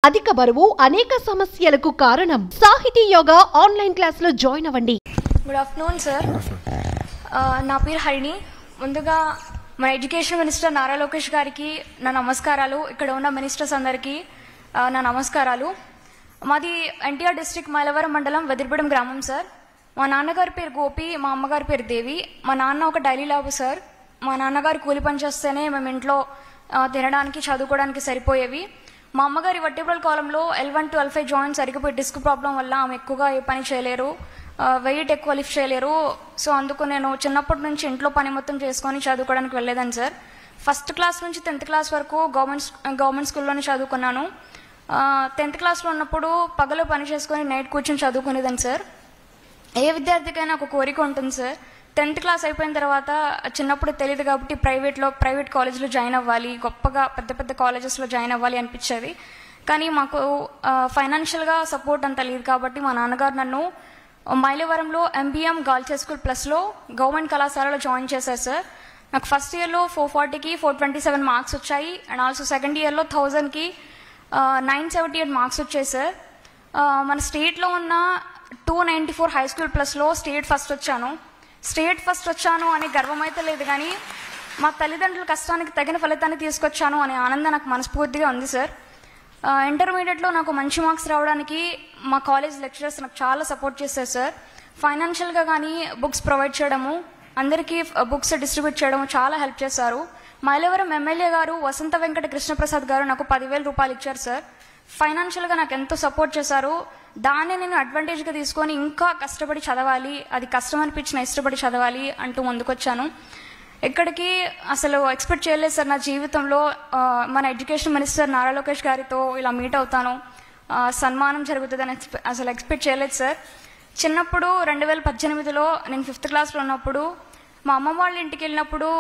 అధిక బరువు అనేక సమస్యలకు కారణం. సాహితీ యోగా ఆన్లైన్ క్లాసులో జాయిన్ అవ్వండి. Good afternoon sir. నా పేరు హరిణి. ముందుగా మన ఎడ్యుకేషన్ మినిస్టర్ నారా లోకేష్ గారికి నా నమస్కారాలు. ఇక్కడ ఉన్న మినిస్టర్స్ అందరికీ నా నమస్కారాలు. మాది ఎన్టీఆర్ డిస్ట్రిక్ట్ మైలవరం మండలం వెదిరిపడం గ్రామం సార్. మా నాన్నగారి పేరు గోపి, మా అమ్మగారి పేరు దేవి. మా నాన్న ఒక డైలీ లాబు సార్. మా నాన్నగారు కూలి పని చేస్తేనే మేము ఇంట్లో తినడానికి చదువుకోవడానికి సరిపోయేవి. మా అమ్మగారి వర్టిబ్రల్ కాలంలో L1 to L5 జాయింట్స్ అరిగిపోయి డిస్క్ ప్రాబ్లం వల్ల ఆమె ఎక్కువగా ఏ పని చేయలేరు, వెయిట్ ఎక్కువ లిఫ్ట్ చేయలేరు. సో అందుకు నేను చిన్నప్పటి నుంచి ఇంట్లో పని మొత్తం చేసుకొని చదువుకోవడానికి వెళ్ళేదాన్ని సార్. ఫస్ట్ క్లాస్ నుంచి 10th క్లాస్ వరకు గవర్నమెంట్ స్కూల్లోనే చదువుకున్నాను. 10th క్లాస్లో ఉన్నప్పుడు పగలు పని చేసుకొని నైట్ కూర్చొని చదువుకునేదాన్ని సార్. ఏ విద్యార్థికైనా ఒక కోరిక ఉంటుంది సార్. 10th క్లాస్ అయిపోయిన తర్వాత చిన్నప్పుడు తెలియదు కాబట్టి ప్రైవేట్ కాలేజ్లో జాయిన్ అవ్వాలి, గొప్పగా పెద్ద పెద్ద కాలేజెస్లో జాయిన్ అవ్వాలి అనిపించేది. కానీ మాకు ఫైనాన్షియల్గా సపోర్ట్ అంత లేదు కాబట్టి మా నాన్నగారు నన్ను మైలవరంలో MBM గర్ల్స్ హై స్కూల్ ప్లస్లో గవర్నమెంట్ కళాశాలలో జాయిన్ చేశారు సార్. నాకు ఫస్ట్ ఇయర్లో 440కి 427 మార్క్స్ వచ్చాయి. అండ్ ఆల్సో సెకండ్ ఇయర్లో 1000కి 978 మార్క్స్ వచ్చాయి సార్. మన స్టేట్లో ఉన్న 294 హై స్కూల్ ప్లస్లో స్టేట్ ఫస్ట్ వచ్చాను అనే గర్వం అయితే లేదు, కానీ మా తల్లిదండ్రుల కష్టానికి తగిన ఫలితాన్ని తీసుకొచ్చాను అనే ఆనందం నాకు మనస్ఫూర్తిగా ఉంది సార్. ఇంటర్మీడియట్లో నాకు మంచి మార్క్స్ రావడానికి మా కాలేజ్ లెక్చరర్స్ నాకు చాలా సపోర్ట్ చేశారు సార్. ఫైనాన్షియల్గా కానీ బుక్స్ ప్రొవైడ్ చేయడము, అందరికీ బుక్స్ డిస్ట్రిబ్యూట్ చేయడము చాలా హెల్ప్ చేశారు. మైలవరం ఎమ్మెల్యే గారు వసంత వెంకట కృష్ణప్రసాద్ గారు నాకు 10,000 రూపాయలు ఇచ్చారు సార్. ఫైనాన్షియల్గా నాకు ఎంతో సపోర్ట్ చేశారు. దాన్ని నేను అడ్వాంటేజ్గా తీసుకొని ఇంకా కష్టపడి చదవాలి, అది కష్టం అనిపించిన ఇష్టపడి చదవాలి అంటూ ముందుకొచ్చాను. ఎక్కడికి అసలు ఎక్స్పెక్ట్ చేయలేదు సార్ నా జీవితంలో మన ఎడ్యుకేషన్ మినిస్టర్ నారా లోకేష్ గారితో ఇలా మీట్ అవుతాను, సన్మానం జరుగుతుందని అసలు ఎక్స్పెక్ట్ చేయలేదు సార్. చిన్నప్పుడు 2018లో నేను 5th క్లాస్లో ఉన్నప్పుడు మా అమ్మమ్మ వాళ్ళ ఇంటికి వెళ్ళినప్పుడు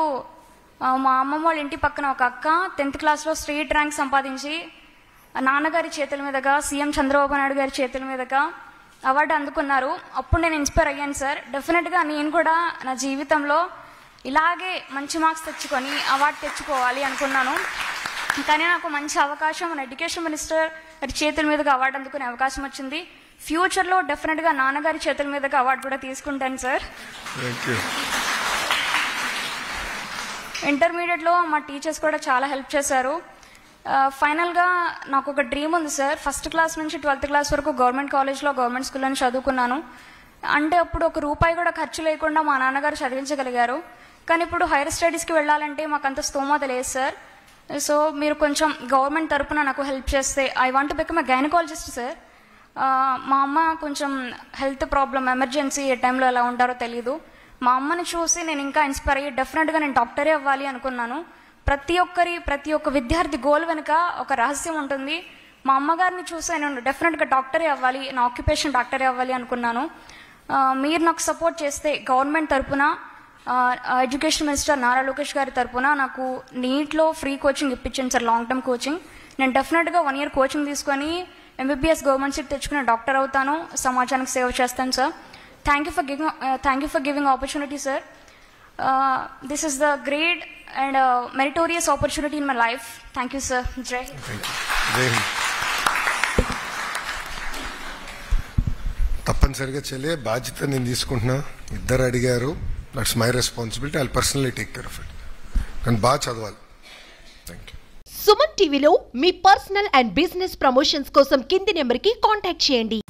మా అమ్మమ్మ వాళ్ళ ఇంటి పక్కన ఒక అక్క 10th క్లాస్లో స్టేట్ ర్యాంక్ సంపాదించి నాన్నగారి చేతుల మీదుగా సీఎం చంద్రబాబు నాయుడు గారి చేతుల మీదుగా అవార్డు అందుకున్నారు. అప్పుడు నేను ఇన్స్పైర్ అయ్యాను సార్. డెఫినెట్గా నేను కూడా నా జీవితంలో ఇలాగే మంచి మార్క్స్ తెచ్చుకొని అవార్డు తెచ్చుకోవాలి అనుకున్నాను. కానీ నాకు మంచి అవకాశం మన ఎడ్యుకేషన్ మినిస్టర్ గారి చేతుల మీదుగా అవార్డు అందుకునే అవకాశం వచ్చింది. ఫ్యూచర్లో డెఫినెట్గా నాన్నగారి చేతుల మీదుగా అవార్డు కూడా తీసుకుంటాను సార్. ఇంటర్మీడియట్లో మా టీచర్స్ కూడా చాలా హెల్ప్ చేశారు. ఫైనల్గా నాకు ఒక డ్రీమ్ ఉంది సార్. ఫస్ట్ క్లాస్ నుంచి 12th క్లాస్ వరకు గవర్నమెంట్ కాలేజ్లో గవర్నమెంట్ స్కూల్లో చదువుకున్నాను. అంటే అప్పుడు ఒక రూపాయి కూడా ఖర్చు లేకుండా మా నాన్నగారు చదివించగలిగారు. కానీ ఇప్పుడు హైయర్ స్టడీస్కి వెళ్ళాలంటే మాకు అంత స్తోమత లేదు సార్. సో మీరు కొంచెం గవర్నమెంట్ తరఫున నాకు హెల్ప్ చేస్తే, I want to become a gynaecologist sir. మా అమ్మ కొంచెం హెల్త్ ప్రాబ్లం, ఎమర్జెన్సీ, ఏ టైంలో ఎలా ఉంటారో తెలీదు. మా అమ్మని చూసి నేను ఇంకా ఇన్స్పైర్ అయ్యి డెఫినెట్గా నేను డాక్టరే అవ్వాలి అనుకున్నాను. ప్రతి ఒక్క విద్యార్థి గోల్ వెనుక ఒక రహస్యం ఉంటుంది. మా అమ్మగారిని చూసి నేను డెఫినెట్గా డాక్టరే అవ్వాలి, నా ఆక్యుపేషన్ డాక్టరే అవ్వాలి అనుకున్నాను. మీరు నాకు సపోర్ట్ చేస్తే గవర్నమెంట్ తరఫున ఎడ్యుకేషన్ మినిస్టర్ నారా లోకేష్ గారి తరఫున నాకు నీట్లో ఫ్రీ కోచింగ్ ఇప్పించండి సార్, లాంగ్ టర్మ్ కోచింగ్. నేను డెఫినెట్గా 1 year కోచింగ్ తీసుకొని MBBS గవర్నమెంట్ సీట్ తెచ్చుకుని డాక్టర్ అవుతాను, సమాజానికి సేవ చేస్తాను sir. Thank you for giving opportunity sir. This is the great and meritorious opportunity in my life. Thank you, sir. Jai Hind. తప్పనిసరిగా చెల్లె బాధ్యత నేను తీసుకుంటున్నా. ఇద్దరు అడిగారు, that's my responsibility. I personally take care of it. కానీ బాగా చదవాలి. Thank you. సుమన్ టీవీలో మీ పర్సనల్ అండ్ బిజినెస్ ప్రమోషన్స్ కోసం కింది నెంబర్కి కాంటాక్ట్ చేయండి.